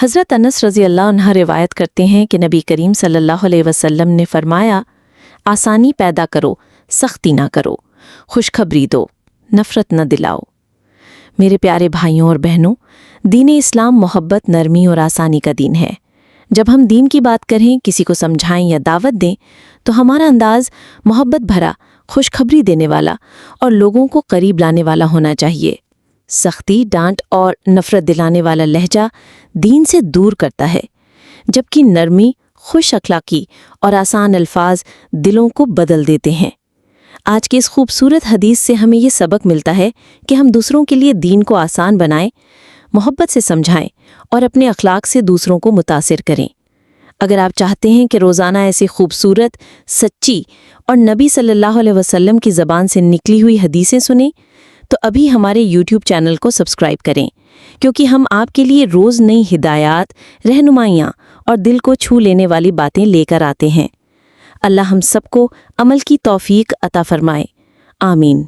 حضرت انس رضی اللہ عنہ روایت کرتے ہیں کہ نبی کریم صلی اللہ علیہ وسلم نے فرمایا، آسانی پیدا کرو، سختی نہ کرو، خوشخبری دو، نفرت نہ دلاؤ۔ میرے پیارے بھائیوں اور بہنوں، دین اسلام محبت، نرمی اور آسانی کا دین ہے۔ جب ہم دین کی بات کریں، کسی کو سمجھائیں یا دعوت دیں تو ہمارا انداز محبت بھرا، خوشخبری دینے والا اور لوگوں کو قریب لانے والا ہونا چاہیے۔ سختی، ڈانٹ اور نفرت دلانے والا لہجہ دین سے دور کرتا ہے، جبکہ نرمی، خوش اخلاقی اور آسان الفاظ دلوں کو بدل دیتے ہیں۔ آج کی اس خوبصورت حدیث سے ہمیں یہ سبق ملتا ہے کہ ہم دوسروں کے لیے دین کو آسان بنائیں، محبت سے سمجھائیں اور اپنے اخلاق سے دوسروں کو متاثر کریں۔ اگر آپ چاہتے ہیں کہ روزانہ ایسی خوبصورت، سچی اور نبی صلی اللہ علیہ وسلم کی زبان سے نکلی ہوئی حدیثیں سنیں تو ابھی ہمارے یوٹیوب چینل کو سبسکرائب کریں، کیونکہ ہم آپ کے لیے روز نئی ہدایات، رہنمائیاں اور دل کو چھو لینے والی باتیں لے کر آتے ہیں۔ اللہ ہم سب کو عمل کی توفیق عطا فرمائے، آمین۔